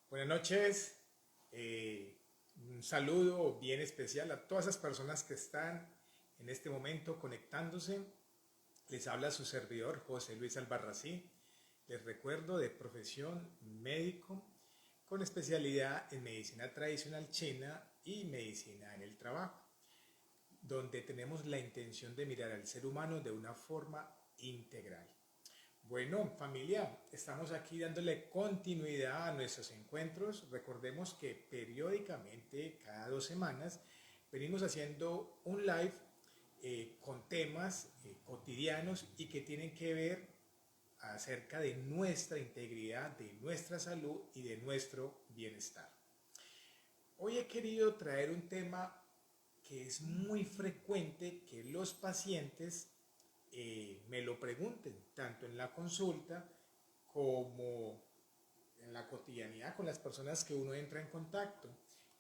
Buenas noches, un saludo bien especial a todas esas personas que están en este momento conectándose. Les habla su servidor José Luis Albarracín. Les recuerdo de profesión médico con especialidad en medicina tradicional china y medicina en el trabajo, donde tenemos la intención de mirar al ser humano de una forma integral. Bueno, familia, estamos aquí dándole continuidad a nuestros encuentros. Recordemos que periódicamente, cada 2 semanas, venimos haciendo un live con temas cotidianos y que tienen que ver acerca de nuestra integridad, de nuestra salud y de nuestro bienestar. Hoy he querido traer un tema que es muy frecuente que los pacientes me lo pregunten, tanto en la consulta como en la cotidianidad con las personas que uno entra en contacto.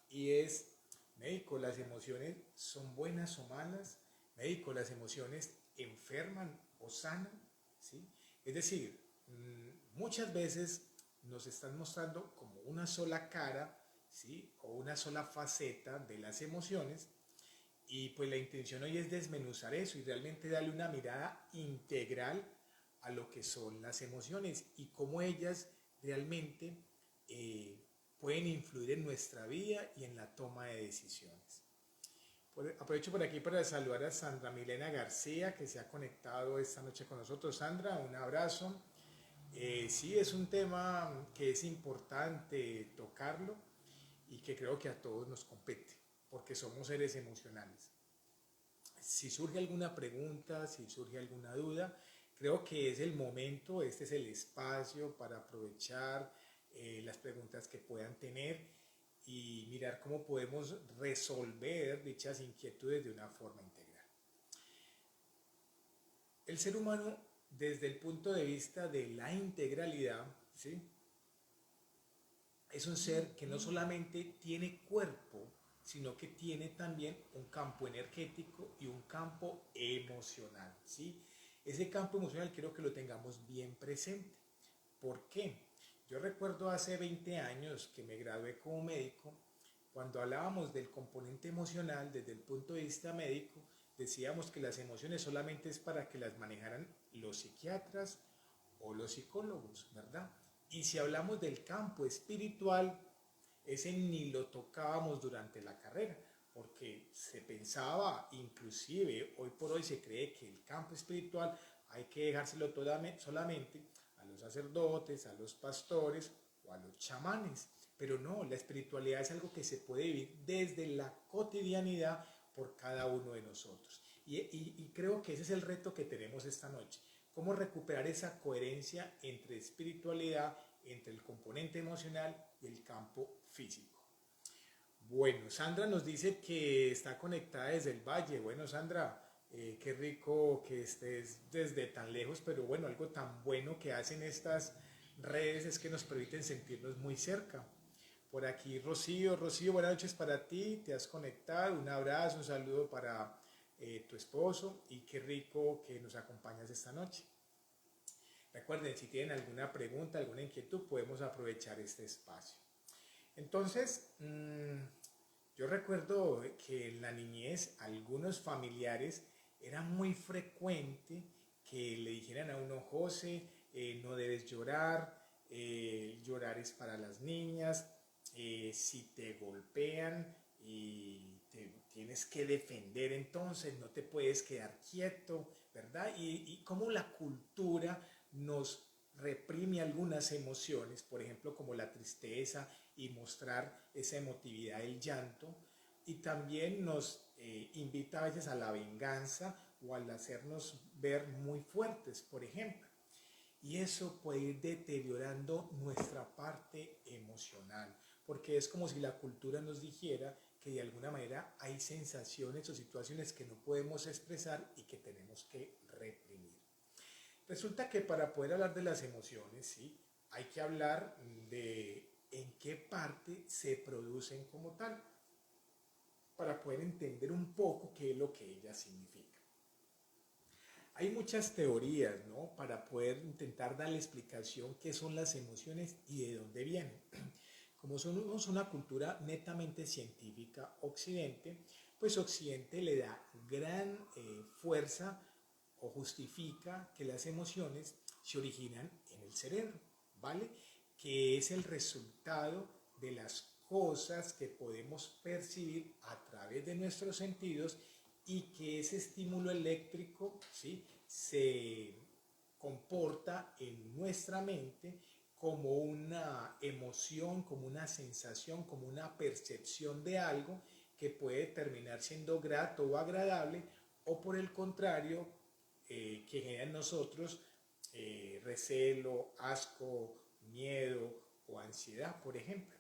Y es, médico, ¿las emociones son buenas o malas? Médico, ¿las emociones enferman o sanan? ¿Sí? Es decir, muchas veces nos están mostrando como una sola cara, ¿sí? O una sola faceta de las emociones, y pues la intención hoy es desmenuzar eso y realmente darle una mirada integral a lo que son las emociones y cómo ellas realmente pueden influir en nuestra vida y en la toma de decisiones. Aprovecho por aquí para saludar a Sandra Milena García, que se ha conectado esta noche con nosotros. Sandra, un abrazo. Sí, es un tema que es importante tocarlo y que creo que a todos nos compete, porque somos seres emocionales. Si surge alguna pregunta, si surge alguna duda, creo que es el momento, este es el espacio para aprovechar las preguntas que puedan tener y mirar cómo podemos resolver dichas inquietudes de una forma integral. El ser humano, desde el punto de vista de la integralidad, ¿sí?, es un ser que no solamente tiene cuerpo, sino que tiene también un campo energético y un campo emocional, ¿sí? Ese campo emocional quiero que lo tengamos bien presente. ¿Por qué? Yo recuerdo hace 20 años que me gradué como médico, cuando hablábamos del componente emocional desde el punto de vista médico, decíamos que las emociones solamente es para que las manejaran los psiquiatras o los psicólogos, ¿verdad? Y si hablamos del campo espiritual, ese ni lo tocábamos durante la carrera, porque se pensaba, inclusive hoy por hoy se cree que el campo espiritual hay que dejárselo solamente a los sacerdotes, a los pastores o a los chamanes. Pero no, la espiritualidad es algo que se puede vivir desde la cotidianidad por cada uno de nosotros. Y creo que ese es el reto que tenemos esta noche. Cómo recuperar esa coherencia entre espiritualidad, entre el componente emocional y el campo físico. Bueno, Sandra nos dice que está conectada desde el valle. Bueno, Sandra, qué rico que estés desde tan lejos, pero bueno, algo tan bueno que hacen estas redes es que nos permiten sentirnos muy cerca. Por aquí Rocío, Rocío, buenas noches para ti, te has conectado, un abrazo, un saludo para tu esposo y qué rico que nos acompañas esta noche. Recuerden, si tienen alguna pregunta, alguna inquietud, podemos aprovechar este espacio. Entonces, yo recuerdo que en la niñez algunos familiares era muy frecuente que le dijeran a uno, José, no debes llorar, llorar es para las niñas, si te golpean y te tienes que defender, entonces no te puedes quedar quieto, ¿verdad? Y cómo la cultura nos reprime algunas emociones, por ejemplo, como la tristeza y mostrar esa emotividad del llanto, y también nos invita a veces a la venganza o al hacernos ver muy fuertes, por ejemplo. Y eso puede ir deteriorando nuestra parte emocional, porque es como si la cultura nos dijera que de alguna manera hay sensaciones o situaciones que no podemos expresar y que tenemos que reprimir. Resulta que para poder hablar de las emociones, ¿sí?, hay que hablar de en qué parte se producen como tal, para poder entender un poco qué es lo que ellas significan. Hay muchas teorías, ¿no?, para poder intentar darle explicación qué son las emociones y de dónde vienen. Como somos una cultura netamente científica, Occidente, pues Occidente le da gran fuerza o justifica que las emociones se originan en el cerebro, ¿vale? Que es el resultado de las cosas que podemos percibir a través de nuestros sentidos y que ese estímulo eléctrico, ¿sí?, se comporta en nuestra mente como una emoción, como una sensación, como una percepción de algo que puede terminar siendo grato o agradable, o por el contrario, que genera en nosotros recelo, asco, miedo o ansiedad, por ejemplo.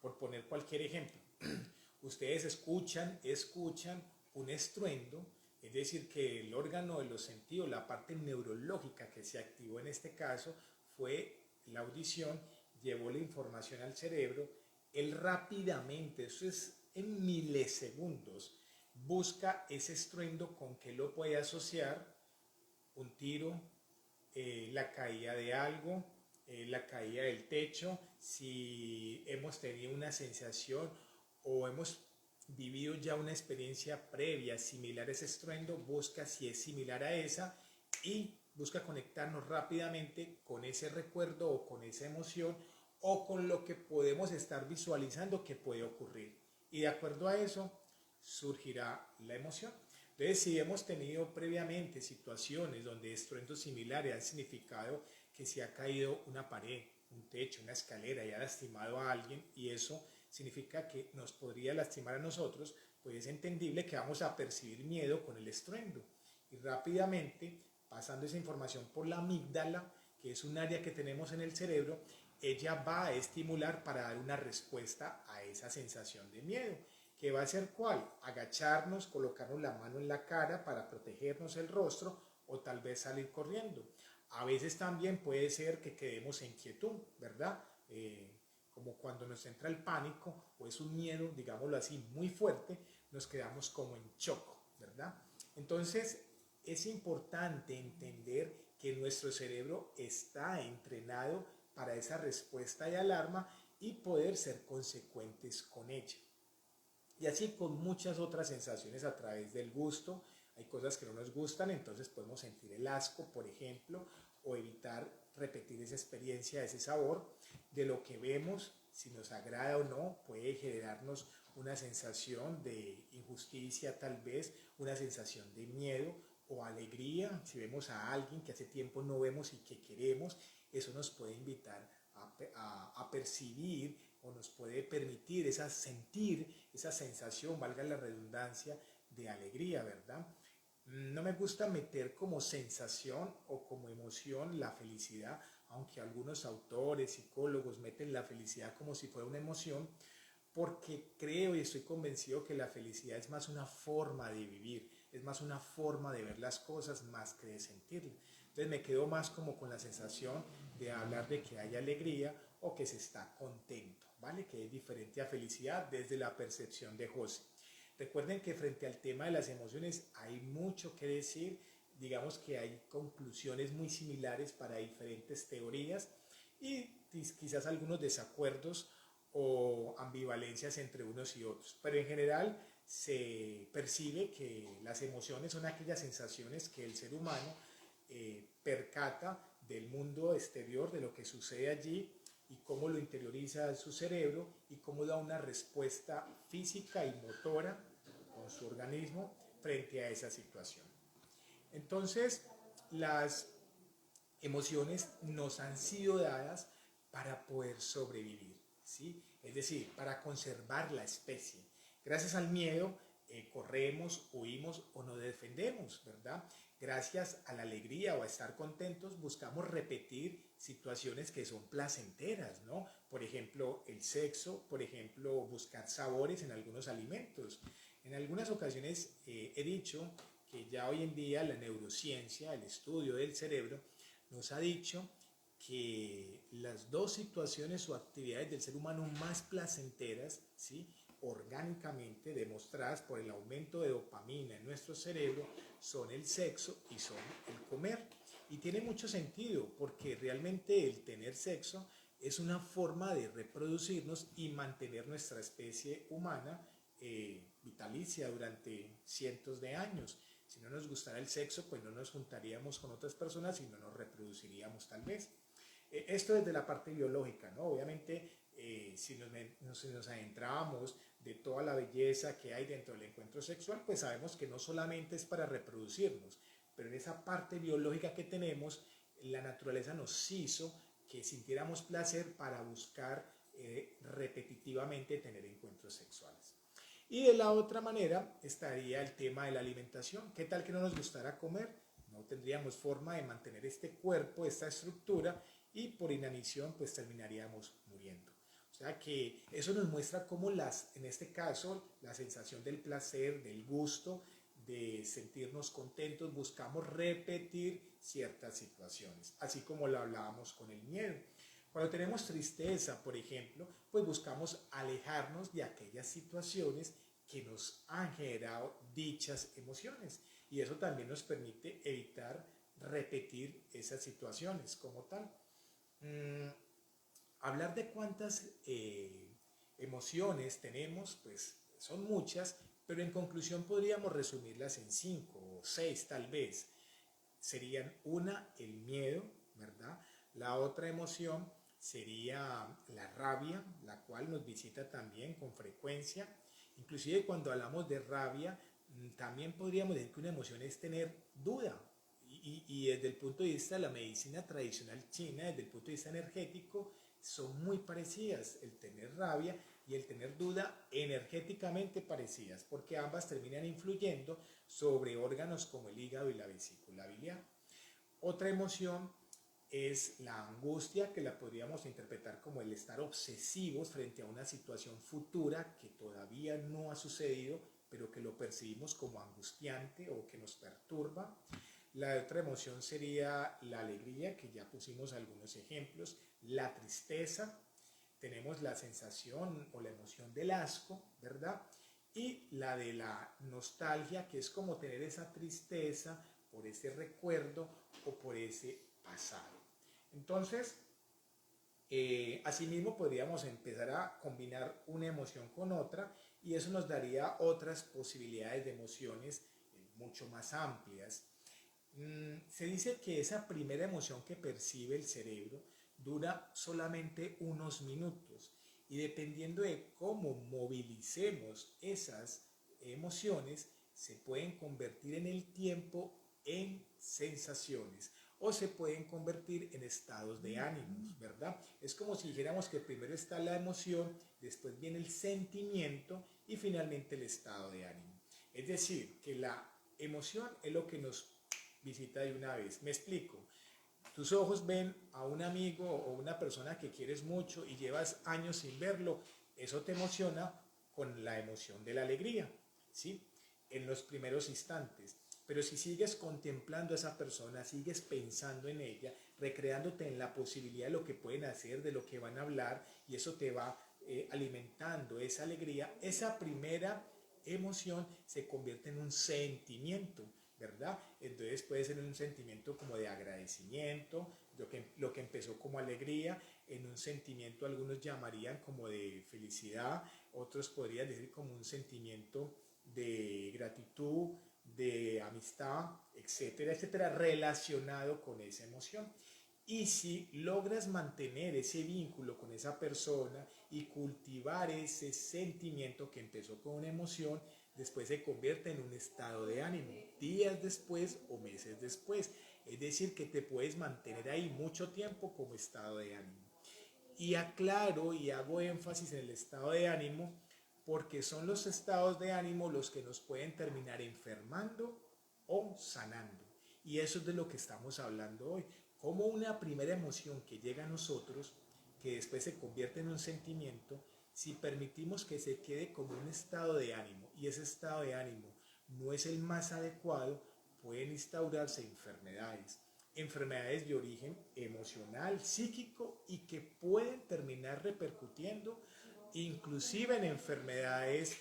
Por poner cualquier ejemplo, ustedes escuchan un estruendo, es decir, que el órgano de los sentidos, la parte neurológica que se activó en este caso fue la audición, llevó la información al cerebro, él rápidamente, eso es en milisegundos, busca ese estruendo con que lo puede asociar, un tiro, la caída de algo, la caída del techo, si hemos tenido una sensación o hemos vivido ya una experiencia previa similar a ese estruendo, busca si es similar a esa y busca conectarnos rápidamente con ese recuerdo o con esa emoción o con lo que podemos estar visualizando que puede ocurrir. Y de acuerdo a eso surgirá la emoción. Entonces, si hemos tenido previamente situaciones donde estruendos similares han significado que se ha caído una pared, un techo, una escalera y ha lastimado a alguien, y eso significa que nos podría lastimar a nosotros, pues es entendible que vamos a percibir miedo con el estruendo. Y rápidamente, pasando esa información por la amígdala, que es un área que tenemos en el cerebro, ella va a estimular para dar una respuesta a esa sensación de miedo. ¿Que va a ser cuál? Agacharnos, colocarnos la mano en la cara para protegernos el rostro o tal vez salir corriendo. A veces también puede ser que quedemos en quietud, ¿verdad? Como cuando nos entra el pánico o es un miedo, digámoslo así, muy fuerte, nos quedamos como en shock, ¿verdad? Entonces, es importante entender que nuestro cerebro está entrenado para esa respuesta de alarma y poder ser consecuentes con ella. Y así con muchas otras sensaciones a través del gusto. Hay cosas que no nos gustan, entonces podemos sentir el asco, por ejemplo, o evitar repetir esa experiencia, ese sabor de lo que vemos, si nos agrada o no, puede generarnos una sensación de injusticia tal vez, una sensación de miedo o alegría. Si vemos a alguien que hace tiempo no vemos y que queremos, eso nos puede invitar a percibir o nos puede permitir sentir esa sensación, valga la redundancia, de alegría, ¿verdad? No me gusta meter como sensación o como emoción la felicidad, aunque algunos autores, psicólogos meten la felicidad como si fuera una emoción, porque creo y estoy convencido que la felicidad es más una forma de vivir, es más una forma de ver las cosas más que de sentirlas. Entonces me quedo más como con la sensación de hablar de que hay alegría o que se está contento, ¿vale? Que es diferente a felicidad desde la percepción de José. Recuerden que frente al tema de las emociones hay mucho que decir, digamos que hay conclusiones muy similares para diferentes teorías y quizás algunos desacuerdos o ambivalencias entre unos y otros, pero en general se percibe que las emociones son aquellas sensaciones que el ser humano percata del mundo exterior, de lo que sucede allí y cómo lo interioriza en su cerebro y cómo da una respuesta física y motora con su organismo frente a esa situación. Entonces, las emociones nos han sido dadas para poder sobrevivir, ¿sí? Es decir, para conservar la especie. Gracias al miedo corremos, huimos o nos defendemos, ¿verdad? Gracias a la alegría o a estar contentos buscamos repetir situaciones que son placenteras, ¿no? Por ejemplo, el sexo, por ejemplo, buscar sabores en algunos alimentos. En algunas ocasiones he dicho que ya hoy en día la neurociencia, el estudio del cerebro, nos ha dicho que las dos situaciones o actividades del ser humano más placenteras, ¿sí?, orgánicamente demostradas por el aumento de dopamina en nuestro cerebro, son el sexo y son el comer. Y tiene mucho sentido porque realmente el tener sexo es una forma de reproducirnos y mantener nuestra especie humana vitalicia durante cientos de años. Si no nos gustara el sexo, pues no nos juntaríamos con otras personas y no nos reproduciríamos tal vez. Esto desde la parte biológica, ¿no? Obviamente, si nos adentrábamos de toda la belleza que hay dentro del encuentro sexual, pues sabemos que no solamente es para reproducirnos, pero en esa parte biológica que tenemos, la naturaleza nos hizo que sintiéramos placer para buscar repetitivamente tener encuentros sexuales. Y de la otra manera estaría el tema de la alimentación. ¿Qué tal que no nos gustara comer? No tendríamos forma de mantener este cuerpo, esta estructura, y por inanición pues terminaríamos muriendo. O sea que eso nos muestra cómo en este caso, la sensación del placer, del gusto, de sentirnos contentos, buscamos repetir ciertas situaciones, así como lo hablábamos con el miedo. Cuando tenemos tristeza, por ejemplo, pues buscamos alejarnos de aquellas situaciones que nos han generado dichas emociones. Y eso también nos permite evitar repetir esas situaciones como tal. Hablar de cuántas emociones tenemos, pues son muchas, pero en conclusión podríamos resumirlas en 5 o 6 tal vez. Serían una, el miedo, ¿verdad? La otra emoción sería la rabia, la cual nos visita también con frecuencia. Inclusive cuando hablamos de rabia, también podríamos decir que una emoción es tener duda. Y desde el punto de vista de la medicina tradicional china, desde el punto de vista energético, son muy parecidas, el tener rabia y el tener duda energéticamente parecidas, porque ambas terminan influyendo sobre órganos como el hígado y la vesícula biliar. Otra emoción es la angustia, que la podríamos interpretar como el estar obsesivos frente a una situación futura que todavía no ha sucedido, pero que lo percibimos como angustiante o que nos perturba. La otra emoción sería la alegría, que ya pusimos algunos ejemplos, la tristeza, tenemos la sensación o la emoción del asco, ¿verdad? Y la de la nostalgia, que es como tener esa tristeza por ese recuerdo o por ese pasado. Entonces, asimismo podríamos empezar a combinar una emoción con otra y eso nos daría otras posibilidades de emociones mucho más amplias. Se dice que esa primera emoción que percibe el cerebro dura solamente unos minutos y dependiendo de cómo movilicemos esas emociones, se pueden convertir en el tiempo en sensaciones o se pueden convertir en estados de ánimos, ¿verdad? Es como si dijéramos que primero está la emoción, después viene el sentimiento y finalmente el estado de ánimo. Es decir, que la emoción es lo que nos visita de una vez. Me explico. Tus ojos ven a un amigo o una persona que quieres mucho y llevas años sin verlo, eso te emociona con la emoción de la alegría, ¿sí? En los primeros instantes. Pero si sigues contemplando a esa persona, sigues pensando en ella, recreándote en la posibilidad de lo que pueden hacer, de lo que van a hablar, y eso te va alimentando esa alegría, esa primera emoción se convierte en un sentimiento, ¿verdad? Entonces puede ser un sentimiento como de agradecimiento, lo que empezó como alegría, en un sentimiento algunos llamarían como de felicidad, otros podrían decir como un sentimiento de gratitud, de amistad, etcétera, etcétera, relacionado con esa emoción. Y si logras mantener ese vínculo con esa persona y cultivar ese sentimiento que empezó con una emoción, después se convierte en un estado de ánimo, días después o meses después. Es decir, que te puedes mantener ahí mucho tiempo como estado de ánimo. Y aclaro y hago énfasis en el estado de ánimo porque son los estados de ánimo los que nos pueden terminar enfermando o sanando. Y eso es de lo que estamos hablando hoy. Como una primera emoción que llega a nosotros, que después se convierte en un sentimiento, si permitimos que se quede como un estado de ánimo y ese estado de ánimo no es el más adecuado, pueden instaurarse enfermedades de origen emocional, psíquico y que pueden terminar repercutiendo inclusive en enfermedades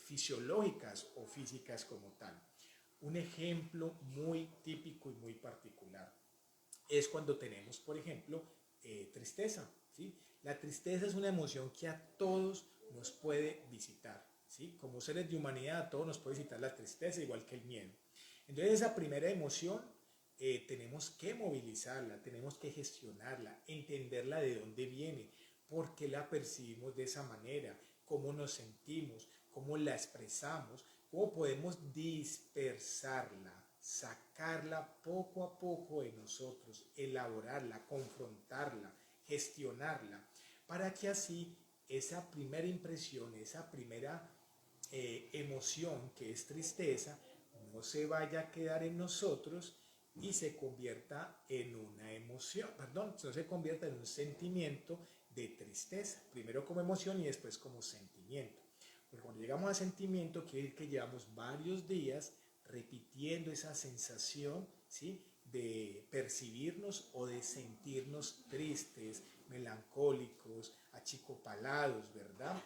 fisiológicas o físicas como tal. Un ejemplo muy típico y muy particular es cuando tenemos, por ejemplo, tristeza. ¿sí? La tristeza es una emoción que a todos nos puede visitar, ¿sí? Como seres de humanidad a todos nos puede visitar la tristeza, igual que el miedo. Entonces esa primera emoción tenemos que movilizarla, tenemos que gestionarla, entenderla de dónde viene, por qué la percibimos de esa manera, cómo nos sentimos, cómo la expresamos, cómo podemos dispersarla, sacarla poco a poco de nosotros, elaborarla, confrontarla, gestionarla, para que así esa primera impresión, esa primera emoción que es tristeza, no se vaya a quedar en nosotros y se convierta en una emoción, perdón, no se convierta en un sentimiento de tristeza, primero como emoción y después como sentimiento. Porque cuando llegamos a sentimiento, quiere decir que llevamos varios días repitiendo esa sensación, ¿sí? De percibirnos o de sentirnos tristes, melancólicos, achicopalados, ¿verdad?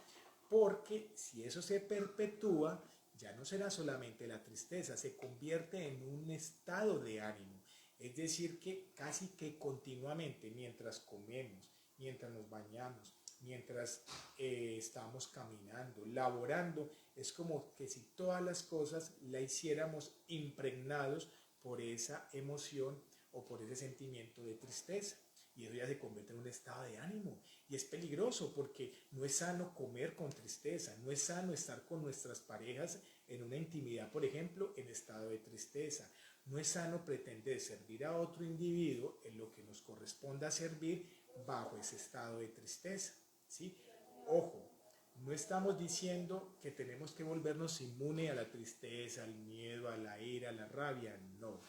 Porque si eso se perpetúa, ya no será solamente la tristeza, se convierte en un estado de ánimo. Es decir, que casi que continuamente, mientras comemos, mientras nos bañamos, mientras estamos caminando, laborando, es como que si todas las cosas la hiciéramos impregnados por esa emoción o por ese sentimiento de tristeza. Y eso ya se convierte en un estado de ánimo. Y es peligroso porque no es sano comer con tristeza, no es sano estar con nuestras parejas en una intimidad, por ejemplo, en estado de tristeza. No es sano pretender servir a otro individuo en lo que nos corresponda servir bajo ese estado de tristeza, ¿sí? Ojo, no estamos diciendo que tenemos que volvernos inmune a la tristeza, al miedo, a la ira, a la rabia, no.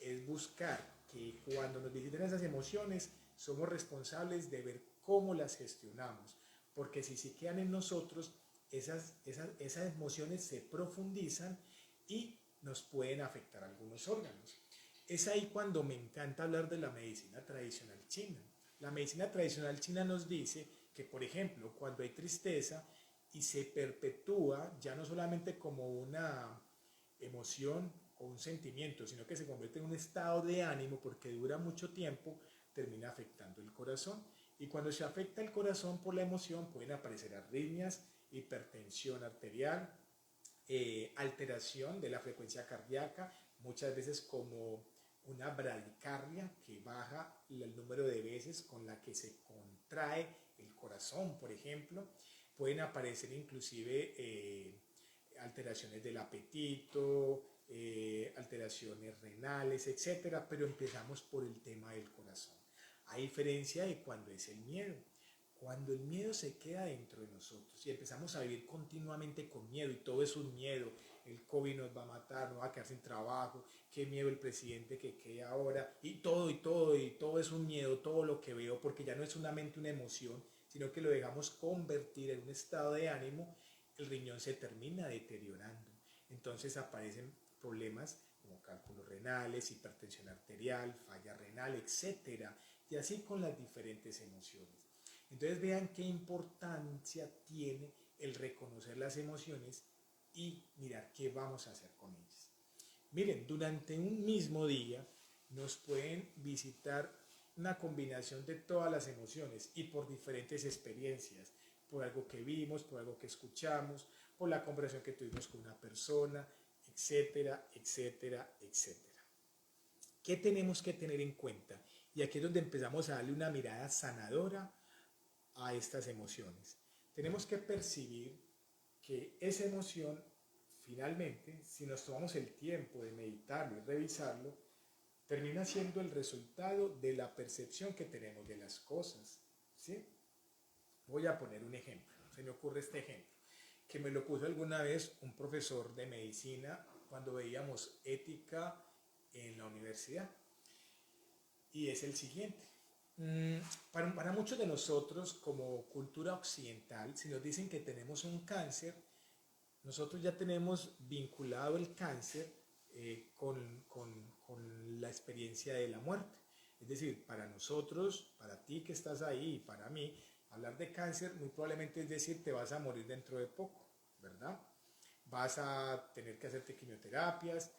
Es buscar que cuando nos visiten esas emociones, somos responsables de ver cómo las gestionamos, porque si se quedan en nosotros, esas emociones se profundizan y nos pueden afectar algunos órganos. Es ahí cuando me encanta hablar de la medicina tradicional china. La medicina tradicional china nos dice que, por ejemplo, cuando hay tristeza y se perpetúa ya no solamente como una emoción o un sentimiento, sino que se convierte en un estado de ánimo porque dura mucho tiempo, termina afectando el corazón. Y cuando se afecta el corazón por la emoción pueden aparecer arritmias, hipertensión arterial, alteración de la frecuencia cardíaca, muchas veces como una bradicardia que baja el número de veces con la que se contrae el corazón, por ejemplo. Pueden aparecer inclusive alteraciones del apetito, alteraciones renales, etcétera, pero empezamos por el tema del corazón. A diferencia de cuando es el miedo. Cuando el miedo se queda dentro de nosotros y empezamos a vivir continuamente con miedo y todo es un miedo, el COVID nos va a matar, nos va a quedar sin trabajo, qué miedo el presidente que quede ahora, y todo es un miedo, todo lo que veo, porque ya no es solamente una emoción, sino que lo dejamos convertir en un estado de ánimo, el riñón se termina deteriorando. Entonces aparecen problemas como cálculos renales, hipertensión arterial, falla renal, etcétera, y así con las diferentes emociones. Entonces vean qué importancia tiene el reconocer las emociones y mirar qué vamos a hacer con ellas. Miren, durante un mismo día nos pueden visitar una combinación de todas las emociones y por diferentes experiencias, por algo que vimos, por algo que escuchamos, por la conversación que tuvimos con una persona, etcétera, etcétera, etcétera. ¿Qué tenemos que tener en cuenta? Y aquí es donde empezamos a darle una mirada sanadora a estas emociones. Tenemos que percibir que esa emoción, finalmente, si nos tomamos el tiempo de meditarlo y revisarlo, termina siendo el resultado de la percepción que tenemos de las cosas. ¿Sí? Voy a poner un ejemplo. Se me ocurre este ejemplo, que me lo puso alguna vez un profesor de medicina cuando veíamos ética en la universidad. Y es el siguiente. Para muchos de nosotros, como cultura occidental, si nos dicen que tenemos un cáncer, nosotros ya tenemos vinculado el cáncer con la experiencia de la muerte. Es decir, para nosotros, para ti que estás ahí y para mí, hablar de cáncer muy probablemente es decir, te vas a morir dentro de poco, ¿verdad? Vas a tener que hacerte quimioterapias,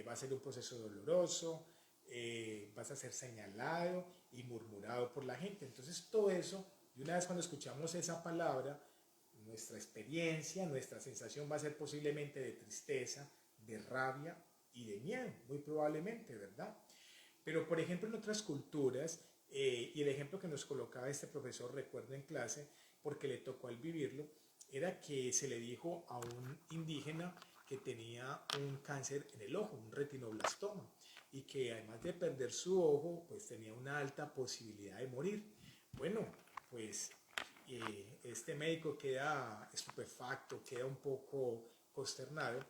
va a ser un proceso doloroso, vas a ser señalado y murmurado por la gente. Entonces todo eso Y una vez cuando escuchamos esa palabra, nuestra experiencia, nuestra sensación va a ser posiblemente de tristeza, de rabia y de miedo, muy probablemente, ¿verdad? Pero por ejemplo en otras culturas, y el ejemplo que nos colocaba este profesor, recuerdo en clase, porque le tocó al vivirlo, era que se le dijo a un indígena que tenía un cáncer en el ojo, un retinoblastoma, y que además de perder su ojo, pues tenía una alta posibilidad de morir. Bueno, pues este médico queda estupefacto, queda un poco consternado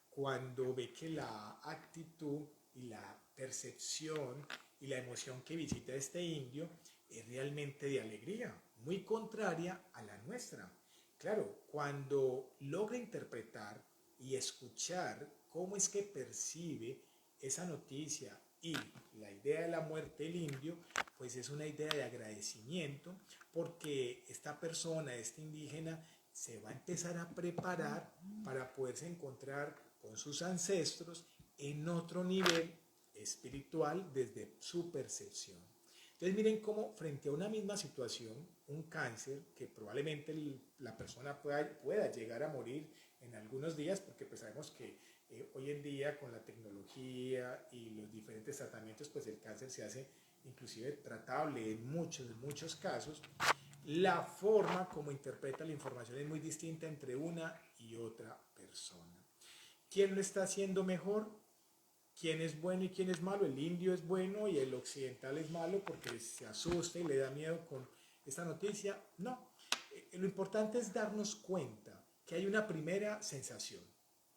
cuando ve que la actitud y la percepción y la emoción que visita este indio es realmente de alegría, muy contraria a la nuestra. Claro, cuando logra interpretar y escuchar cómo es que percibe esa noticia y la idea de la muerte del indio, pues es una idea de agradecimiento porque esta persona, este indígena, se va a empezar a preparar para poderse encontrar con sus ancestros en otro nivel espiritual desde su percepción. Entonces miren cómo frente a una misma situación, un cáncer, que probablemente la persona pueda llegar a morir en algunos días, porque pues sabemos que hoy en día con la tecnología y los diferentes tratamientos, pues el cáncer se hace inclusive tratable en muchos casos, la forma como interpreta la información es muy distinta entre una y otra persona. ¿Quién lo está haciendo mejor? ¿Quién es bueno y quién es malo? El indio es bueno y el occidental es malo porque se asusta y le da miedo con esta noticia. No, lo importante es darnos cuenta que hay una primera sensación,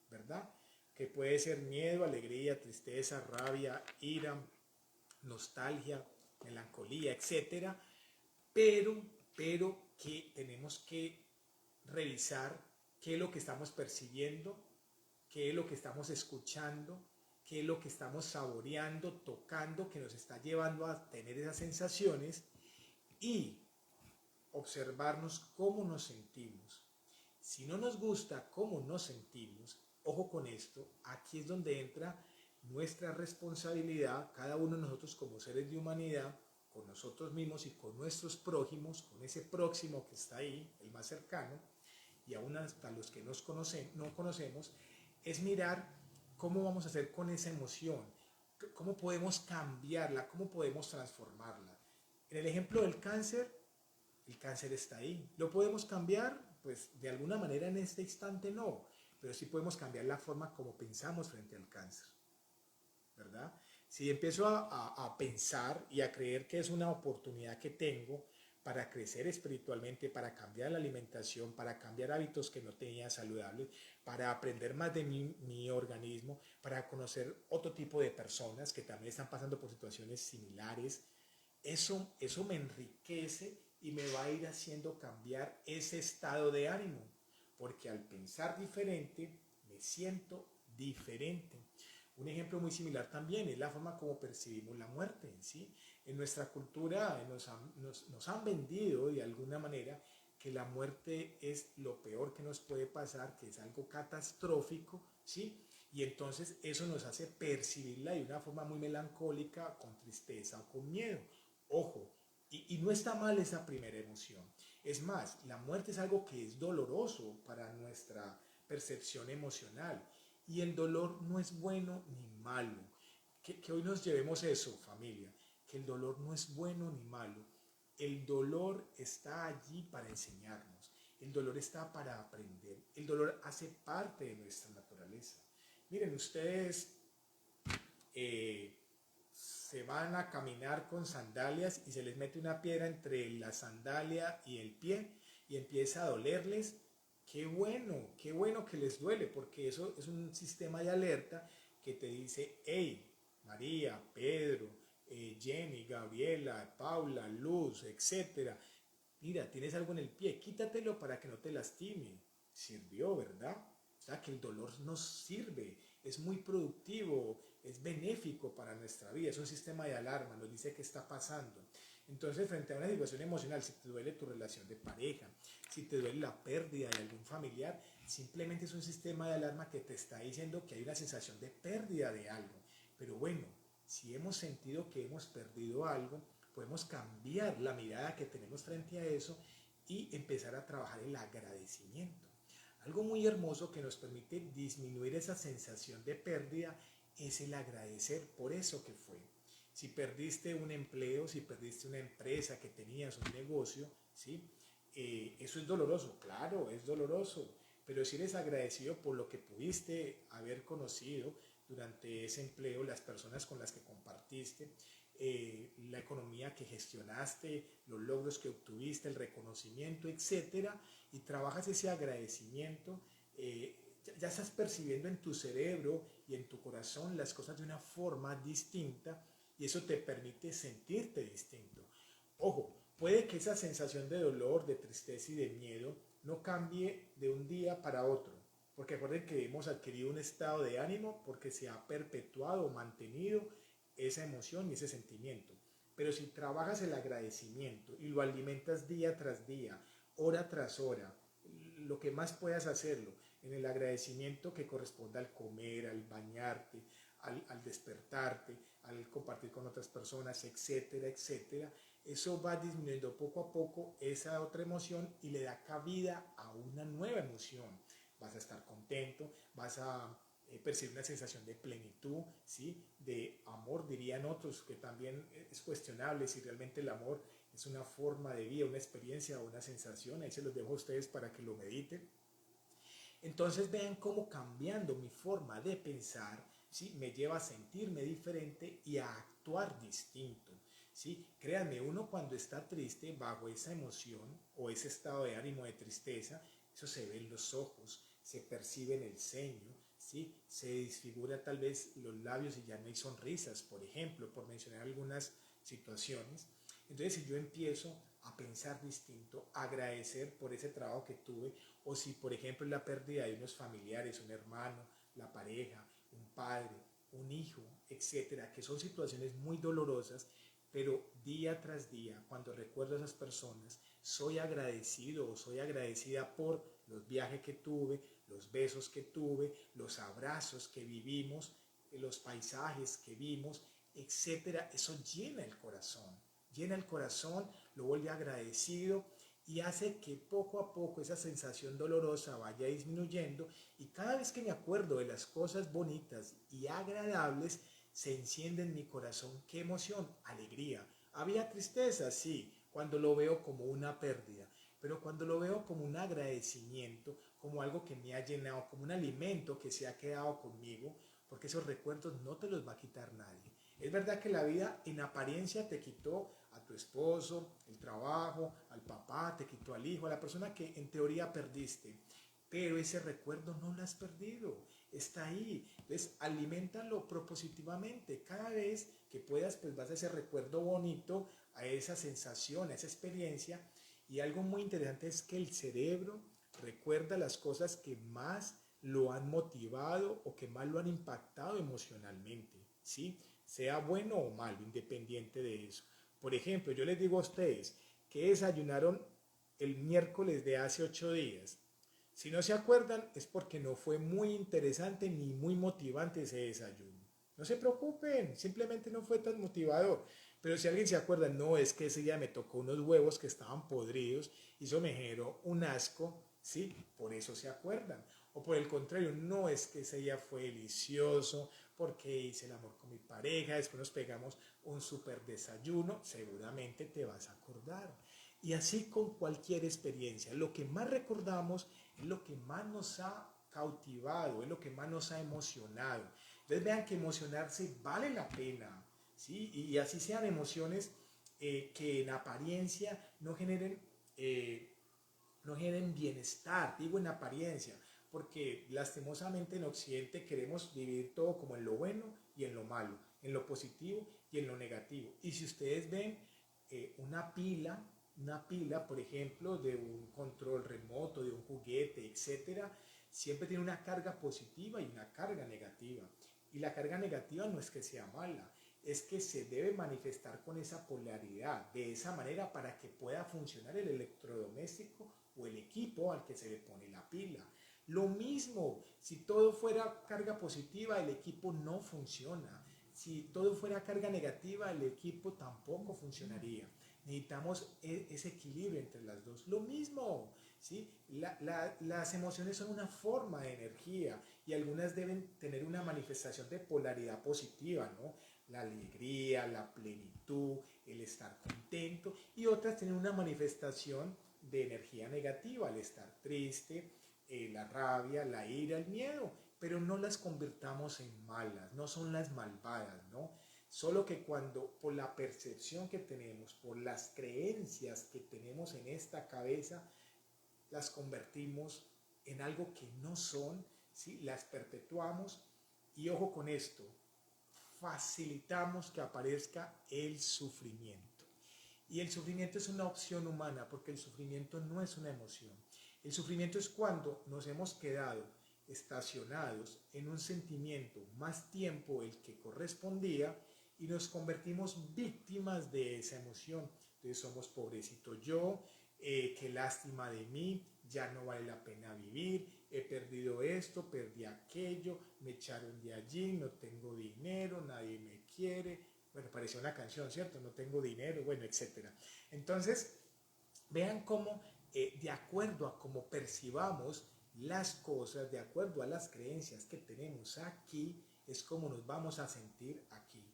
¿verdad? Que puede ser miedo, alegría, tristeza, rabia, ira, nostalgia, melancolía, etcétera, pero, pero que tenemos que revisar qué es lo que estamos percibiendo, qué es lo que estamos escuchando, qué es lo que estamos saboreando, tocando, que nos está llevando a tener esas sensaciones y observarnos cómo nos sentimos. Si no nos gusta cómo nos sentimos, ojo con esto, aquí es donde entra nuestra responsabilidad, cada uno de nosotros como seres de humanidad, con nosotros mismos y con nuestros prójimos, con ese próximo que está ahí, el más cercano, y aún hasta los que no conocemos, es mirar cómo vamos a hacer con esa emoción, cómo podemos cambiarla, cómo podemos transformarla. En el ejemplo del cáncer, el cáncer está ahí. ¿Lo podemos cambiar? Pues de alguna manera en este instante no, pero sí podemos cambiar la forma como pensamos frente al cáncer, ¿verdad? Si empiezo a pensar y a creer que es una oportunidad que tengo para crecer espiritualmente, para cambiar la alimentación, para cambiar hábitos que no tenía saludables, para aprender más de mi organismo, para conocer otro tipo de personas que también están pasando por situaciones similares, eso me enriquece y me va a ir haciendo cambiar ese estado de ánimo, porque al pensar diferente me siento diferente. Un ejemplo muy similar también es la forma como percibimos la muerte, ¿sí? En nuestra cultura nos han vendido de alguna manera que la muerte es lo peor que nos puede pasar, que es algo catastrófico, ¿sí? Y entonces eso nos hace percibirla de una forma muy melancólica, con tristeza o con miedo. Ojo, y no está mal esa primera emoción. Es más, la muerte es algo que es doloroso para nuestra percepción emocional. Y el dolor no es bueno ni malo. Que hoy nos llevemos eso, familia, que el dolor no es bueno ni malo. El dolor está allí para enseñarnos. El dolor está para aprender. El dolor hace parte de nuestra naturaleza. Miren, ustedes se van a caminar con sandalias y se les mete una piedra entre la sandalia y el pie y empieza a dolerles. Qué bueno que les duele, porque eso es un sistema de alerta que te dice, hey, María, Pedro, Jenny, Gabriela, Paula, Luz, etcétera. Mira, tienes algo en el pie, quítatelo para que no te lastime. Sirvió, ¿verdad? O sea, que el dolor nos sirve, es muy productivo, es benéfico para nuestra vida, es un sistema de alarma, nos dice qué está pasando. Entonces, frente a una situación emocional, si te duele tu relación de pareja, si te duele la pérdida de algún familiar, simplemente es un sistema de alarma que te está diciendo que hay una sensación de pérdida de algo. Pero bueno, si hemos sentido que hemos perdido algo, podemos cambiar la mirada que tenemos frente a eso y empezar a trabajar el agradecimiento. Algo muy hermoso que nos permite disminuir esa sensación de pérdida es el agradecer por eso que fue. Si perdiste un empleo, si perdiste una empresa que tenías, un negocio, ¿sí? Eso es doloroso, claro, es doloroso, pero si eres agradecido por lo que pudiste haber conocido durante ese empleo, las personas con las que compartiste, la economía que gestionaste, los logros que obtuviste, el reconocimiento, etcétera, y trabajas ese agradecimiento, ya estás percibiendo en tu cerebro y en tu corazón las cosas de una forma distinta y eso te permite sentirte distinto. Ojo, puede que esa sensación de dolor, de tristeza y de miedo no cambie de un día para otro, porque recuerden que hemos adquirido un estado de ánimo porque se ha perpetuado o mantenido esa emoción y ese sentimiento. Pero si trabajas el agradecimiento y lo alimentas día tras día, hora tras hora, lo que más puedas hacerlo, en el agradecimiento que corresponda al comer, al bañarte, al despertarte, al compartir con otras personas, etcétera, etcétera, eso va disminuyendo poco a poco esa otra emoción y le da cabida a una nueva emoción. Vas a estar contento, vas a percibir una sensación de plenitud, ¿sí? De amor, dirían otros, que también es cuestionable si realmente el amor es una forma de vida, una experiencia o una sensación. Ahí se los dejo a ustedes para que lo mediten. Entonces vean cómo cambiando mi forma de pensar, ¿sí? Me lleva a sentirme diferente y a actuar distinto. ¿Sí? Créanme, uno cuando está triste, bajo esa emoción o ese estado de ánimo de tristeza, eso se ve en los ojos, se percibe en el ceño, ¿sí? Se disfigura tal vez los labios y ya no hay sonrisas, por ejemplo, por mencionar algunas situaciones. Entonces, si yo empiezo a pensar distinto, a agradecer por ese trabajo que tuve, o si, por ejemplo, la pérdida de unos familiares, un hermano, la pareja, un padre, un hijo, etcétera, que son situaciones muy dolorosas, pero día tras día, cuando recuerdo a esas personas, soy agradecido o soy agradecida por los viajes que tuve, los besos que tuve, los abrazos que vivimos, los paisajes que vimos, etcétera. Eso llena el corazón, lo vuelve agradecido y hace que poco a poco esa sensación dolorosa vaya disminuyendo y cada vez que me acuerdo de las cosas bonitas y agradables, se enciende en mi corazón. ¿Qué emoción? Alegría. ¿Había tristeza? Sí, cuando lo veo como una pérdida, pero cuando lo veo como un agradecimiento, como algo que me ha llenado, como un alimento que se ha quedado conmigo, porque esos recuerdos no te los va a quitar nadie. Es verdad que la vida en apariencia te quitó a tu esposo, el trabajo, al papá, te quitó al hijo, a la persona que en teoría perdiste, pero ese recuerdo no lo has perdido, está ahí. Entonces, aliméntalo propositivamente. Cada vez que puedas, pues vas a ese recuerdo bonito, a esa sensación, a esa experiencia. Y algo muy interesante es que el cerebro recuerda las cosas que más lo han motivado o que más lo han impactado emocionalmente, ¿sí? Sea bueno o malo, independiente de eso. Por ejemplo, yo les digo a ustedes que desayunaron el miércoles de hace 8 días. Si no se acuerdan es porque no fue muy interesante ni muy motivante ese desayuno. No se preocupen, simplemente no fue tan motivador. Pero si alguien se acuerda, no, es que ese día me tocó unos huevos que estaban podridos y eso me generó un asco, ¿sí? Por eso se acuerdan. O por el contrario, no, es que ese día fue delicioso porque hice el amor con mi pareja, después nos pegamos un súper desayuno, seguramente te vas a acordar. Y así con cualquier experiencia, lo que más recordamos es lo que más nos ha cautivado, es lo que más nos ha emocionado. Entonces vean que emocionarse vale la pena, ¿sí? Y así sean emociones que en apariencia no generen bienestar, digo en apariencia, porque lastimosamente en Occidente queremos vivir todo como en lo bueno y en lo malo, en lo positivo y en lo negativo. Y si ustedes ven una pila, por ejemplo, de un control remoto, de un juguete, etcétera, siempre tiene una carga positiva y una carga negativa. Y la carga negativa no es que sea mala, es que se debe manifestar con esa polaridad, de esa manera para que pueda funcionar el electrodoméstico o el equipo al que se le pone la pila. Lo mismo, si todo fuera carga positiva, el equipo no funciona. Si todo fuera carga negativa, el equipo tampoco funcionaría. Necesitamos ese equilibrio entre las dos. Lo mismo, ¿sí? Las emociones son una forma de energía y algunas deben tener una manifestación de polaridad positiva, ¿no? La alegría, la plenitud, el estar contento, y otras tienen una manifestación de energía negativa, el estar triste, la rabia, la ira, el miedo, pero no las convirtamos en malas, no son las malvadas, ¿no? Solo que cuando por la percepción que tenemos, por las creencias que tenemos en esta cabeza, las convertimos en algo que no son, ¿sí? Las perpetuamos y ojo con esto, facilitamos que aparezca el sufrimiento. Y el sufrimiento es una opción humana porque el sufrimiento no es una emoción. El sufrimiento es cuando nos hemos quedado estacionados en un sentimiento más tiempo el que correspondía y nos convertimos víctimas de esa emoción. Entonces somos pobrecito yo, qué lástima de mí, ya no vale la pena vivir, he perdido esto, perdí aquello, me echaron de allí, no tengo dinero, nadie me quiere. Bueno, parecía una canción, ¿cierto? No tengo dinero, bueno, etcétera. Entonces, vean cómo, de acuerdo a cómo percibamos las cosas, de acuerdo a las creencias que tenemos aquí, es como nos vamos a sentir aquí.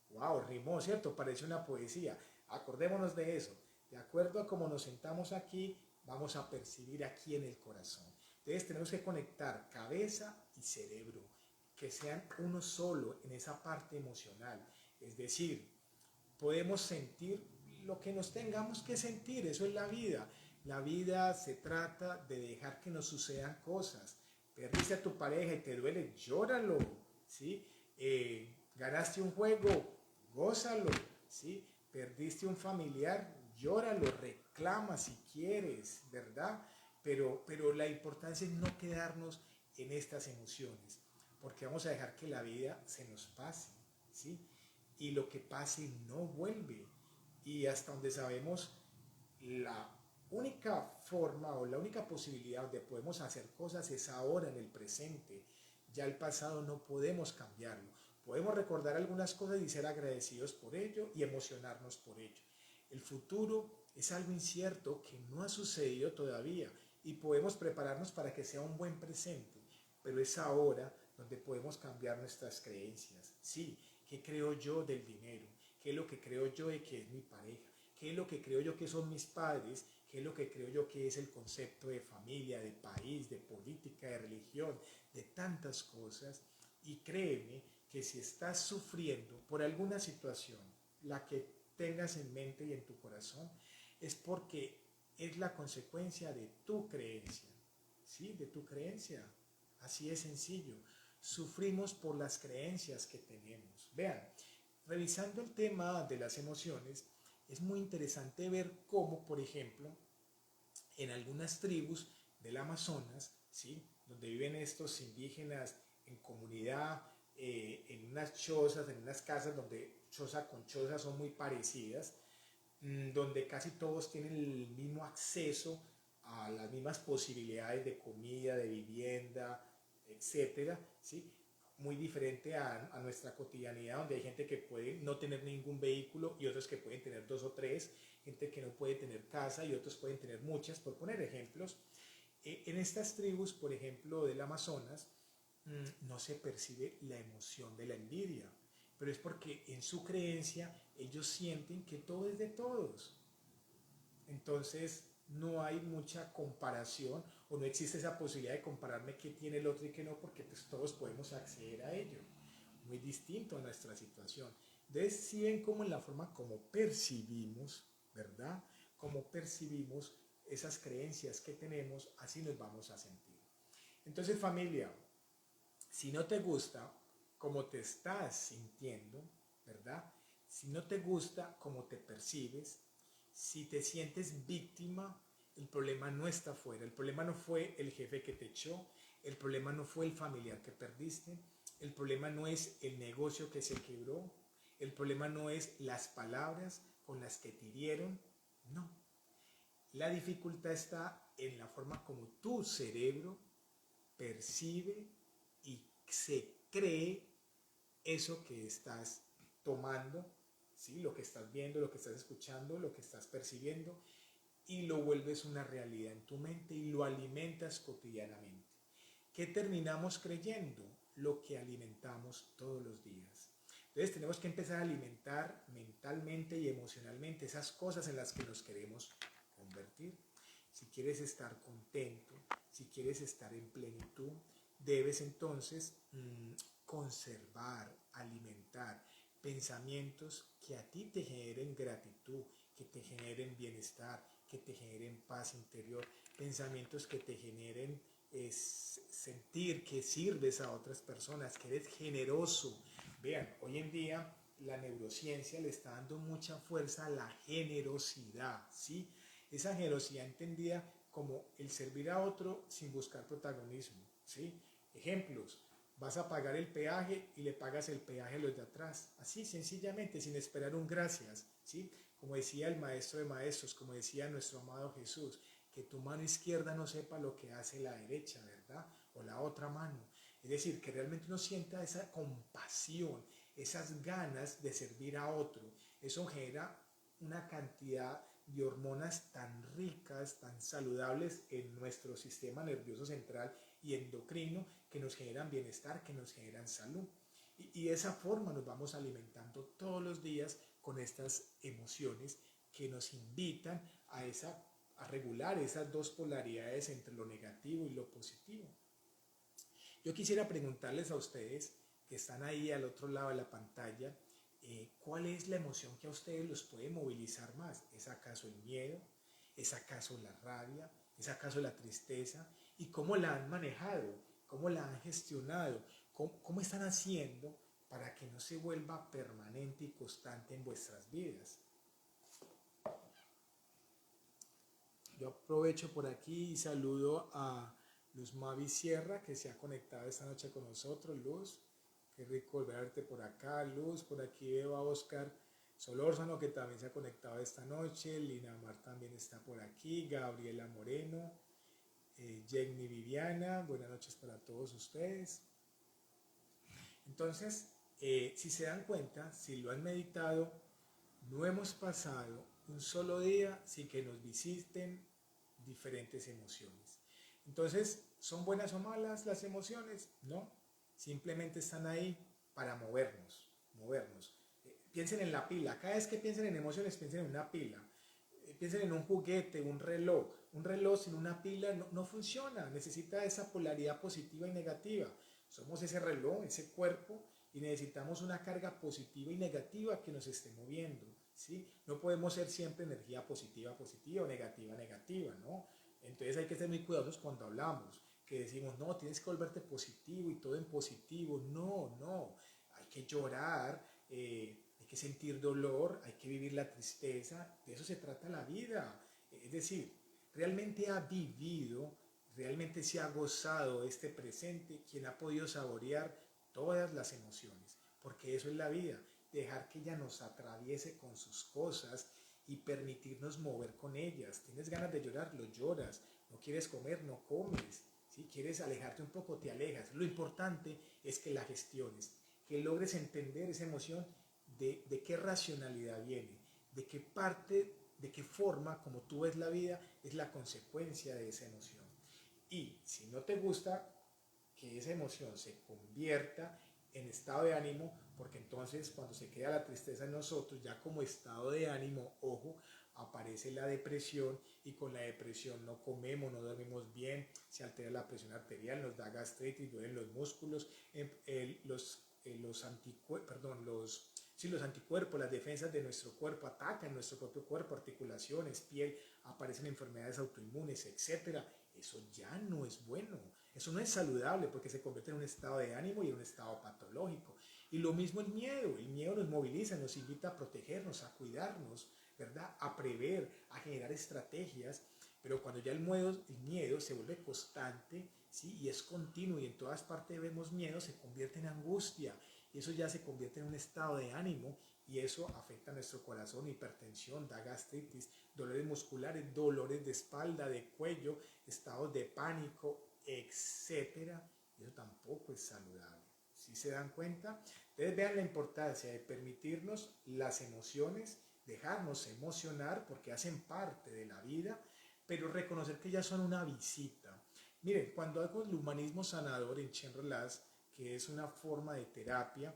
Wow, rimó, ¿cierto? Parece una poesía. Acordémonos de eso. De acuerdo a cómo nos sentamos aquí, vamos a percibir aquí en el corazón. Entonces tenemos que conectar cabeza y cerebro, que sean uno solo en esa parte emocional. Es decir, podemos sentir lo que nos tengamos que sentir, eso es la vida. La vida se trata de dejar que nos sucedan cosas. Perdiste a tu pareja y te duele, llóralo, ¿sí? Ganaste un juego, gózalo, ¿sí? Perdiste un familiar, llóralo, reclama si quieres, ¿verdad? Pero la importancia es no quedarnos en estas emociones, porque vamos a dejar que la vida se nos pase, ¿sí? Y lo que pase no vuelve. Y hasta donde sabemos, la única forma o la única posibilidad donde podemos hacer cosas es ahora en el presente. Ya el pasado no podemos cambiarlo. Podemos recordar algunas cosas y ser agradecidos por ello y emocionarnos por ello. El futuro es algo incierto que no ha sucedido todavía y podemos prepararnos para que sea un buen presente, pero es ahora donde podemos cambiar nuestras creencias. Sí, ¿qué creo yo del dinero? ¿Qué es lo que creo yo de que es mi pareja? ¿Qué es lo que creo yo que son mis padres? ¿Qué es lo que creo yo que es el concepto de familia, de país, de política, de religión, de tantas cosas? Y créeme que si estás sufriendo por alguna situación, la que tengas en mente y en tu corazón, es porque es la consecuencia de tu creencia, ¿sí? De tu creencia. Así es sencillo. Sufrimos por las creencias que tenemos. Vean, revisando el tema de las emociones, es muy interesante ver cómo, por ejemplo, en algunas tribus del Amazonas, ¿sí? Donde viven estos indígenas en comunidad, en unas chozas, en unas casas donde choza con choza son muy parecidas, donde casi todos tienen el mismo acceso a las mismas posibilidades de comida, de vivienda, etcétera, ¿sí? Muy diferente a nuestra cotidianidad, donde hay gente que puede no tener ningún vehículo y otros que pueden tener dos o tres, gente que no puede tener casa y otros pueden tener muchas, por poner ejemplos. En estas tribus, por ejemplo, del Amazonas, no se percibe la emoción de la envidia, pero es porque en su creencia ellos sienten que todo es de todos. Entonces no hay mucha comparación o no existe esa posibilidad de compararme qué tiene el otro y qué no, porque pues todos podemos acceder a ello. Muy distinto a nuestra situación. Entonces, si ven cómo en la forma como percibimos, ¿verdad? Como percibimos esas creencias que tenemos, así nos vamos a sentir. Entonces, familia, si no te gusta cómo te estás sintiendo, ¿verdad? Si no te gusta cómo te percibes, si te sientes víctima, el problema no está afuera. El problema no fue el jefe que te echó, el problema no fue el familiar que perdiste, el problema no es el negocio que se quebró, el problema no es las palabras con las que te hirieron, no. La dificultad está en la forma como tu cerebro percibe y se cree eso que estás tomando, ¿sí? Lo que estás viendo, lo que estás escuchando, lo que estás percibiendo, y lo vuelves una realidad en tu mente y lo alimentas cotidianamente. ¿Qué terminamos creyendo? Lo que alimentamos todos los días. Entonces tenemos que empezar a alimentar mentalmente y emocionalmente esas cosas en las que nos queremos convertir. Si quieres estar contento, si quieres estar en plenitud, debes entonces conservar, alimentar pensamientos que a ti te generen gratitud, que te generen bienestar, que te generen paz interior, pensamientos que te generen sentir que sirves a otras personas, que eres generoso. Vean, hoy en día la neurociencia le está dando mucha fuerza a la generosidad, ¿sí? Esa generosidad entendida como el servir a otro sin buscar protagonismo, ¿sí? Ejemplos, vas a pagar el peaje y le pagas el peaje a los de atrás, así sencillamente, sin esperar un gracias, ¿sí? Como decía el maestro de maestros, como decía nuestro amado Jesús, que tu mano izquierda no sepa lo que hace la derecha, ¿verdad? O la otra mano. Es decir, que realmente uno sienta esa compasión, esas ganas de servir a otro. Eso genera una cantidad de hormonas tan ricas, tan saludables en nuestro sistema nervioso central y endocrino, que nos generan bienestar, que nos generan salud. Y de esa forma nos vamos alimentando todos los días con estas emociones que nos invitan a regular esas dos polaridades entre lo negativo y lo positivo. Yo quisiera preguntarles a ustedes que están ahí al otro lado de la pantalla, ¿cuál es la emoción que a ustedes los puede movilizar más? ¿Es acaso el miedo? ¿Es acaso la rabia? ¿Es acaso la tristeza? ¿Y cómo la han manejado? ¿Cómo la han gestionado? ¿Cómo están haciendo para que no se vuelva permanente y constante en vuestras vidas? Yo aprovecho por aquí y saludo a Luz Mavi Sierra, que se ha conectado esta noche con nosotros. Luz, qué rico volver a verte por acá. Luz, por aquí veo a Oscar Solórzano, que también se ha conectado esta noche. Lina Mar también está por aquí. Gabriela Moreno, Jenny Viviana, buenas noches para todos ustedes. Entonces, si se dan cuenta, si lo han meditado, no hemos pasado un solo día sin que nos visiten diferentes emociones. Entonces, ¿son buenas o malas las emociones? No, simplemente están ahí para movernos. Piensen en la pila, cada vez que piensen en emociones, piensen en una pila. Piensen en un juguete, un reloj sin una pila no funciona, necesita esa polaridad positiva y negativa. Somos ese reloj, ese cuerpo, y necesitamos una carga positiva y negativa que nos esté moviendo, ¿sí? No podemos ser siempre energía positiva, positiva o negativa, negativa, ¿no? Entonces hay que ser muy cuidadosos cuando hablamos, que decimos, no, tienes que volverte positivo y todo en positivo. No, no, hay que llorar, hay que sentir dolor, hay que vivir la tristeza, de eso se trata la vida. Es decir, realmente ha vivido, realmente se ha gozado este presente quien ha podido saborear todas las emociones, porque eso es la vida, dejar que ella nos atraviese con sus cosas y permitirnos mover con ellas. Tienes ganas de llorar, lo lloras. No quieres comer, no comes. Si quieres alejarte un poco, te alejas. Lo importante es que la gestiones, que logres entender esa emoción, de qué racionalidad viene, de qué parte, de qué forma, como tú ves la vida, es la consecuencia de esa emoción. Y si no te gusta que esa emoción se convierta en estado de ánimo, porque entonces cuando se queda la tristeza en nosotros, ya como estado de ánimo, ojo, aparece la depresión, y con la depresión no comemos, no dormimos bien, se altera la presión arterial, nos da gastritis, duelen los músculos, los anticuerpos, las defensas de nuestro cuerpo atacan nuestro propio cuerpo, articulaciones, piel, aparecen enfermedades autoinmunes, etcétera. Eso ya no es bueno, eso no es saludable, porque se convierte en un estado de ánimo y en un estado patológico. Y lo mismo el miedo nos moviliza, nos invita a protegernos, a cuidarnos, ¿verdad? A prever, a generar estrategias, pero cuando ya el miedo se vuelve constante, ¿sí? Y es continuo, y en todas partes vemos miedo, se convierte en angustia, y eso ya se convierte en un estado de ánimo, y eso afecta a nuestro corazón, hipertensión, da gastritis, dolores musculares, dolores de espalda, de cuello, estados de pánico, etcétera. Eso tampoco es saludable, ¿Sí se dan cuenta? Entonces vean la importancia de permitirnos las emociones, dejarnos emocionar porque hacen parte de la vida, pero reconocer que ya son una visita. Miren, cuando hago el humanismo sanador en Chenrolas, que es una forma de terapia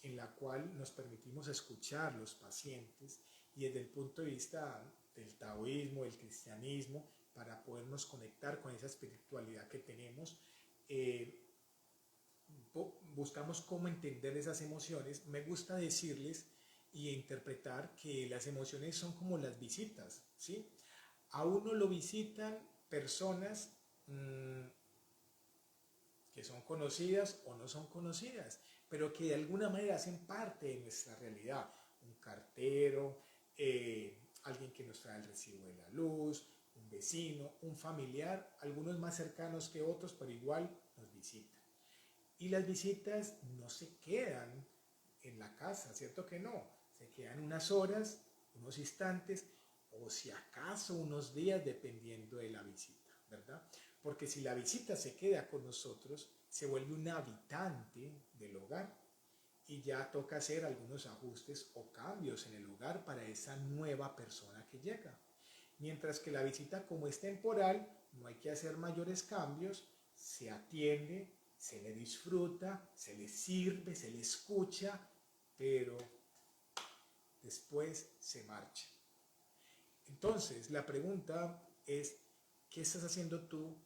en la cual nos permitimos escuchar los pacientes y desde el punto de vista del taoísmo, del cristianismo, para podernos conectar con esa espiritualidad que tenemos, eh, buscamos cómo entender esas emociones. Me gusta decirles y interpretar que las emociones son como las visitas, ¿sí? A uno lo visitan personas que son conocidas o no son conocidas, pero que de alguna manera hacen parte de nuestra realidad. Un cartero, alguien que nos trae el recibo de la luz, un vecino, un familiar, algunos más cercanos que otros, pero igual nos visitan. Y las visitas no se quedan en la casa, ¿cierto que no? Se quedan unas horas, unos instantes o si acaso unos días dependiendo de la visita, ¿verdad? Porque si la visita se queda con nosotros, se vuelve un habitante del hogar y ya toca hacer algunos ajustes o cambios en el hogar para esa nueva persona que llega. Mientras que la visita, como es temporal, no hay que hacer mayores cambios, se atiende, se le disfruta, se le sirve, se le escucha, pero después se marcha. Entonces, la pregunta es, ¿qué estás haciendo tú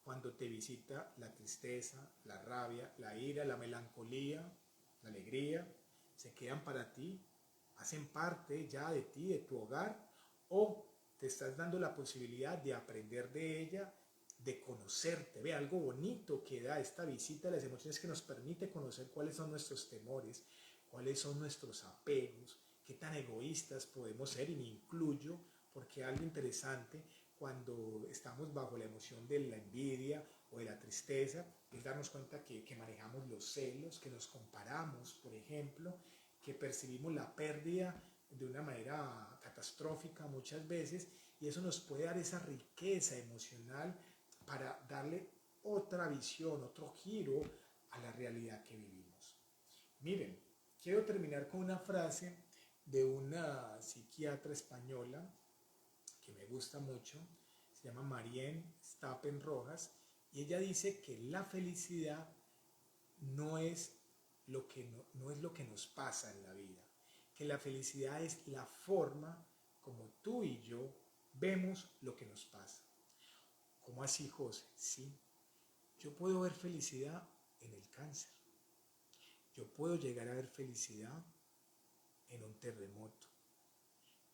cuando te visita la tristeza, la rabia, la ira, la melancolía, la alegría? ¿Se quedan para ti? ¿Hacen parte ya de ti, de tu hogar? ¿O te estás dando la posibilidad de aprender de ella, de conocerte? Ve, algo bonito que da esta visita a las emociones que nos permite conocer cuáles son nuestros temores, cuáles son nuestros apegos, qué tan egoístas podemos ser, y me incluyo, porque algo interesante cuando estamos bajo la emoción de la envidia o de la tristeza es darnos cuenta que manejamos los celos, que nos comparamos, por ejemplo, que percibimos la pérdida de una manera catastrófica muchas veces, y eso nos puede dar esa riqueza emocional para darle otra visión, otro giro a la realidad que vivimos. Miren, quiero terminar con una frase de una psiquiatra española que me gusta mucho, se llama Marianne Stapen Rojas, y ella dice que la felicidad no es no es lo que nos pasa en la vida, que la felicidad es la forma como tú y yo vemos lo que nos pasa. ¿Cómo así, José? Sí, yo puedo ver felicidad en el cáncer, yo puedo llegar a ver felicidad en un terremoto,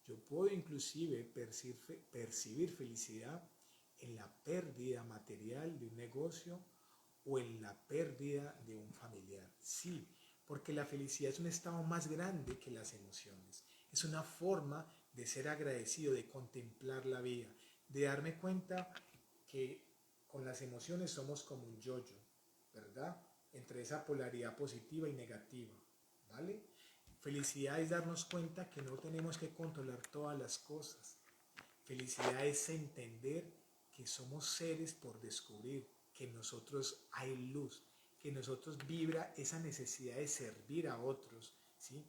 yo puedo inclusive percibir felicidad en la pérdida material de un negocio o en la pérdida de un familiar. Sí, porque la felicidad es un estado más grande que las emociones. Es una forma de ser agradecido, de contemplar la vida, de darme cuenta que con las emociones somos como un yo-yo, ¿verdad? Entre esa polaridad positiva y negativa, ¿vale? Felicidad es darnos cuenta que no tenemos que controlar todas las cosas. Felicidad es entender que somos seres por descubrir, que en nosotros hay luz, que en nosotros vibra esa necesidad de servir a otros, ¿sí?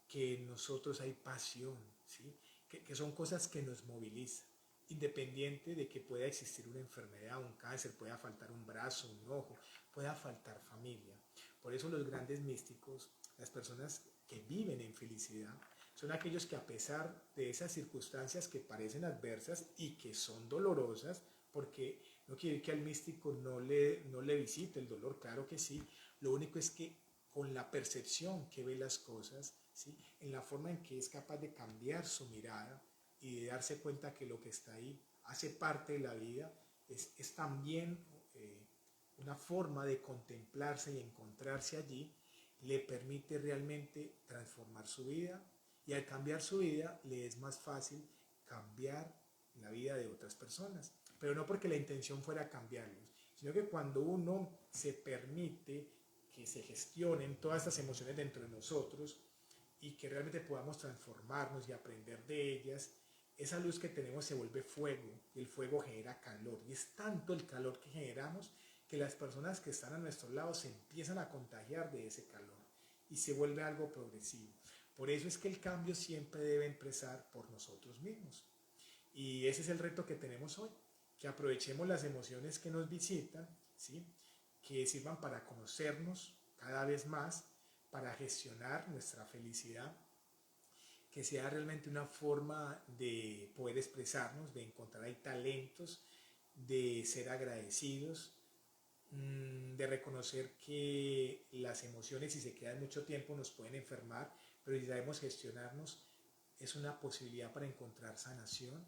Que en nosotros hay pasión, ¿sí? Que son cosas que nos movilizan, independiente de que pueda existir una enfermedad, un cáncer, pueda faltar un brazo, un ojo, pueda faltar familia. Por eso los grandes místicos, las personas que viven en felicidad, son aquellos que a pesar de esas circunstancias que parecen adversas y que son dolorosas, porque no quiere decir que al místico no le visite el dolor, claro que sí, lo único es que con la percepción que ve las cosas, ¿sí? En la forma en que es capaz de cambiar su mirada y de darse cuenta que lo que está ahí hace parte de la vida, es también una forma de contemplarse y encontrarse allí, le permite realmente transformar su vida, y al cambiar su vida le es más fácil cambiar la vida de otras personas, pero no porque la intención fuera cambiarlos, sino que cuando uno se permite que se gestionen todas estas emociones dentro de nosotros y que realmente podamos transformarnos y aprender de ellas, esa luz que tenemos se vuelve fuego y el fuego genera calor, y es tanto el calor que generamos que las personas que están a nuestro lado se empiezan a contagiar de ese calor y se vuelve algo progresivo. Por eso es que el cambio siempre debe empezar por nosotros mismos. Y ese es el reto que tenemos hoy, que aprovechemos las emociones que nos visitan, ¿sí? Que sirvan para conocernos cada vez más, para gestionar nuestra felicidad, que sea realmente una forma de poder expresarnos, de encontrar ahí talentos, de ser agradecidos, de reconocer que las emociones, si se quedan mucho tiempo, nos pueden enfermar, pero si sabemos gestionarnos, es una posibilidad para encontrar sanación,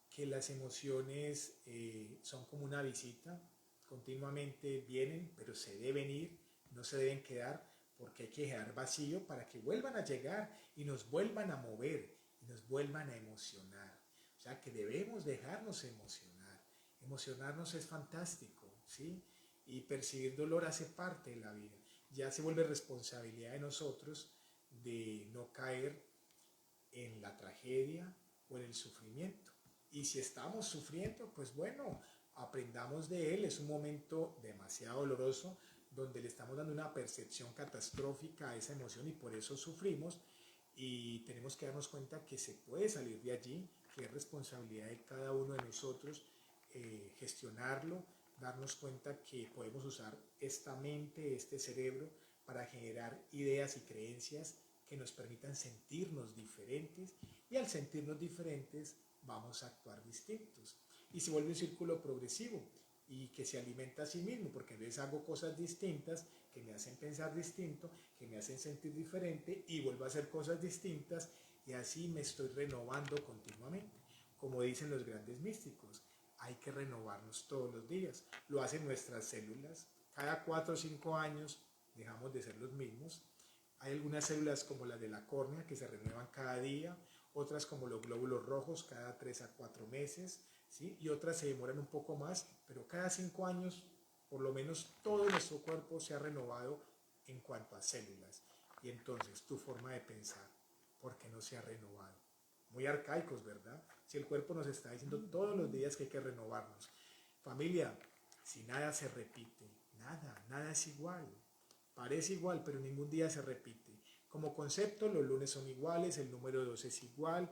que las emociones son como una visita, continuamente vienen, pero se deben ir, no se deben quedar, porque hay que dejar vacío para que vuelvan a llegar y nos vuelvan a mover y nos vuelvan a emocionar. O sea que debemos dejarnos emocionar. Emocionarnos es fantástico, ¿sí? Y percibir dolor hace parte de la vida. Ya se vuelve responsabilidad de nosotros de no caer en la tragedia o en el sufrimiento. Y si estamos sufriendo, pues bueno, aprendamos de él. Es un momento demasiado doloroso donde le estamos dando una percepción catastrófica a esa emoción y por eso sufrimos. Y tenemos que darnos cuenta que se puede salir de allí, que es responsabilidad de cada uno de nosotros gestionarlo, darnos cuenta que podemos usar esta mente, este cerebro, para generar ideas y creencias que nos permitan sentirnos diferentes, y al sentirnos diferentes vamos a actuar distintos. Y se vuelve un círculo progresivo y que se alimenta a sí mismo, porque a veces hago cosas distintas que me hacen pensar distinto, que me hacen sentir diferente y vuelvo a hacer cosas distintas y así me estoy renovando continuamente. Como dicen los grandes místicos, hay que renovarnos todos los días. Lo hacen nuestras células. Cada 4 o 5 años dejamos de ser los mismos. Hay algunas células como las de la córnea que se renuevan cada día, otras como los glóbulos rojos cada 3 a 4 meses, ¿sí? Y otras se demoran un poco más, pero cada 5 años por lo menos todo nuestro cuerpo se ha renovado en cuanto a células. Y entonces tu forma de pensar, ¿por qué no se ha renovado? Muy arcaicos, ¿verdad? Si el cuerpo nos está diciendo todos los días que hay que renovarnos. Familia, si nada se repite, nada es igual. Parece igual, pero ningún día se repite. Como concepto, los lunes son iguales, el número 2 es igual,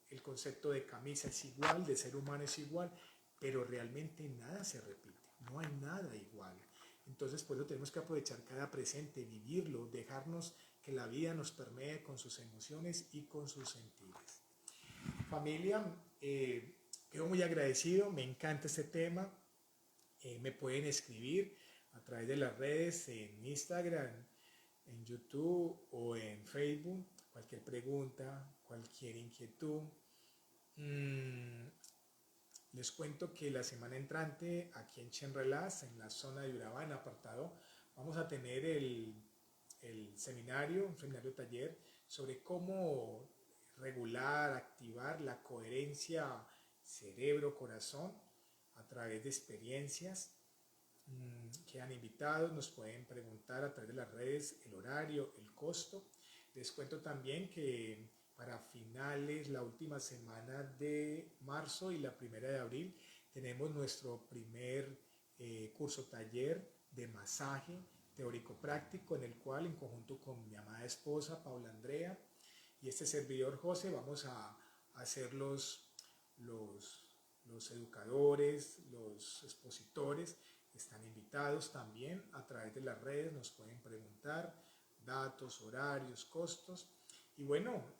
el concepto de camisa es igual, de ser humano es igual, pero realmente nada se repite, no hay nada igual. Entonces, por eso tenemos que aprovechar cada presente, vivirlo, dejarnos que la vida nos permee con sus emociones y con sus sentidos. Familia, quedo muy agradecido, me encanta este tema. Me pueden escribir a través de las redes, en Instagram, en YouTube o en Facebook, cualquier pregunta, cualquier inquietud. Mm, Les cuento que la semana entrante aquí en Chenrelas, en la zona de Urabá, en apartado, vamos a tener el seminario, un seminario taller sobre cómo regular, activar la coherencia cerebro-corazón a través de experiencias. Quedan invitados, nos pueden preguntar a través de las redes el horario, el costo. Les cuento también que para finales, la última semana de marzo y la primera de abril, tenemos nuestro primer curso taller de masaje teórico práctico, en el cual en conjunto con mi amada esposa Paula Andrea y este servidor José vamos a hacer los educadores, los expositores. Están invitados también a través de las redes, nos pueden preguntar datos, horarios, costos. Y bueno,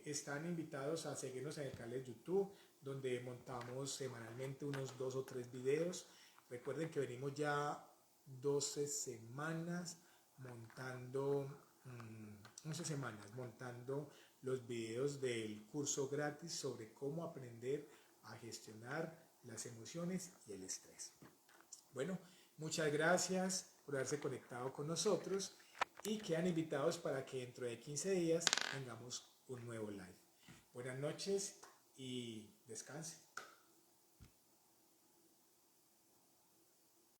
están invitados a seguirnos en el canal de YouTube, donde montamos semanalmente unos 2 o 3 videos. Recuerden que venimos ya 12 semanas montando, 11 semanas montando los videos del curso gratis sobre cómo aprender a gestionar las emociones y el estrés. Bueno, muchas gracias por haberse conectado con nosotros y quedan invitados para que dentro de 15 días tengamos un nuevo live. Buenas noches y descansen.